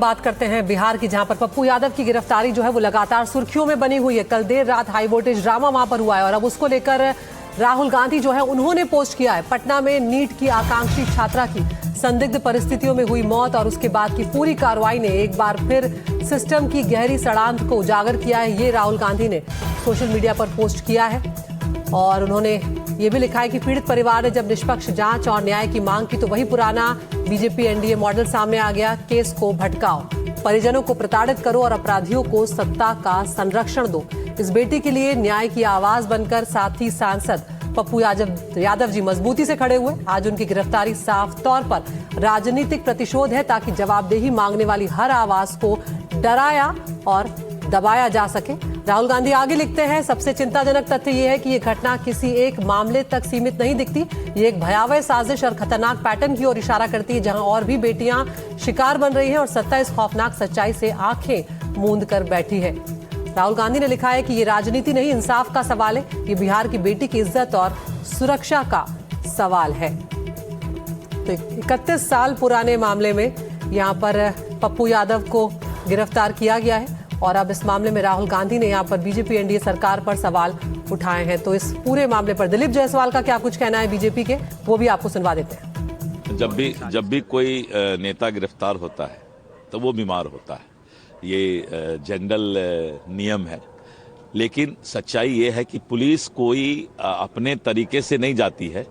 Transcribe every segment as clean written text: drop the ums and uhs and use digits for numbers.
बात करते हैं बिहार की, जहां पर पप्पू यादव की गिरफ्तारी जो है वो लगातार सुर्खियों में बनी हुई है। कल देर रात हाई वोल्टेज ड्रामा वहां पर हुआ है और अब उसको लेकर राहुल गांधी जो है उन्होंने पोस्ट किया है। पटना में नीट की आकांक्षी छात्रा की संदिग्ध परिस्थितियों में हुई मौत और उसके बाद की पूरी कार्रवाई ने एक बार फिर सिस्टम की गहरी षड्यंत्र को उजागर किया है। ये राहुल गांधी ने सोशल मीडिया पर पोस्ट किया है और उन्होंने ये भी लिखा है कि पीड़ित परिवार ने जब निष्पक्ष जांच और न्याय की मांग की तो वही पुराना बीजेपी एनडीए मॉडल सामने आ गया। केस को भटकाओ, परिजनों को प्रताड़ित करो और अपराधियों को सत्ता का संरक्षण दो। इस बेटी के लिए न्याय की आवाज बनकर साथी सांसद पप्पू यादव जी मजबूती से खड़े हुए। आज उनकी गिरफ्तारी साफ तौर पर राजनीतिक प्रतिशोध है ताकि जवाबदेही मांगने वाली हर आवाज को डराया और दबाया जा सके। राहुल गांधी आगे लिखते हैं, सबसे चिंताजनक तथ्य यह है कि यह घटना किसी एक मामले तक सीमित नहीं दिखती। ये एक भयावह साजिश और खतरनाक पैटर्न की ओर इशारा करती है, जहां और भी बेटियां शिकार बन रही हैं और सत्ता इस खौफनाक सच्चाई से आंखें मूंद कर बैठी है। राहुल गांधी ने लिखा है कि ये राजनीति नहीं, इंसाफ का सवाल है। ये बिहार की बेटी की इज्जत और सुरक्षा का सवाल है। तो 31 साल पुराने मामले में यहाँ पर पप्पू यादव को गिरफ्तार किया गया है और अब इस मामले में राहुल गांधी ने यहाँ पर बीजेपी एनडीए सरकार पर सवाल उठाए हैं। तो इस पूरे मामले पर दिलीप जायसवाल का क्या कुछ कहना है बीजेपी के, वो भी आपको सुनवा देते हैं। जब भी कोई नेता गिरफ्तार होता है तो वो बीमार होता है, ये जनरल नियम है। लेकिन सच्चाई ये है कि पुलिस कोई अपने तरीके से नहीं जाती है।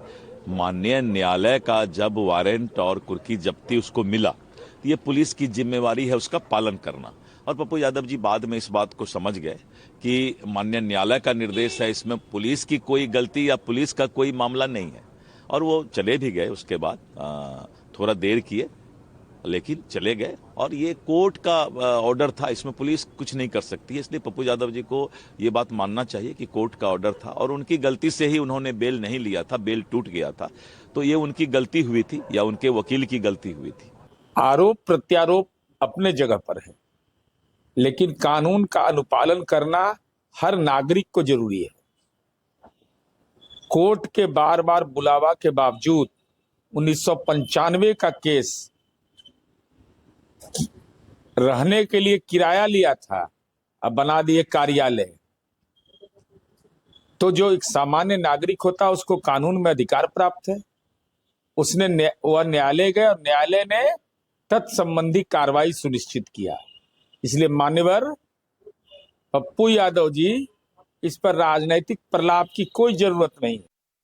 माननीय न्यायालय का जब वारंट और कुर्की जब्ती उसको मिला तो ये पुलिस की जिम्मेवारी है उसका पालन करना। और पप्पू यादव जी बाद में इस बात को समझ गए कि माननीय न्यायालय का निर्देश है, इसमें पुलिस की कोई गलती या पुलिस का कोई मामला नहीं है और वो चले भी गए। उसके बाद थोड़ा देर किए लेकिन चले गए और ये कोर्ट का ऑर्डर था, इसमें पुलिस कुछ नहीं कर सकती है। इसलिए पप्पू यादव जी को ये बात मानना चाहिए कि कोर्ट का ऑर्डर था और उनकी गलती से ही उन्होंने बेल नहीं लिया था, बेल टूट गया था। तो ये उनकी गलती हुई थी या उनके वकील की गलती हुई थी। आरोप प्रत्यारोप अपने जगह पर है, लेकिन कानून का अनुपालन करना हर नागरिक को जरूरी है। कोर्ट के बार बार बुलावा के बावजूद 1995 का केस रहने के लिए किराया लिया था, अब बना दिए कार्यालय। तो जो एक सामान्य नागरिक होता है उसको कानून में अधिकार प्राप्त है। वह न्यायालय गए और न्यायालय ने तत्संबंधी कार्रवाई सुनिश्चित किया। इसलिए मान्यवर पप्पू यादव जी, इस पर राजनीतिक प्रलाप की कोई जरूरत नहीं है।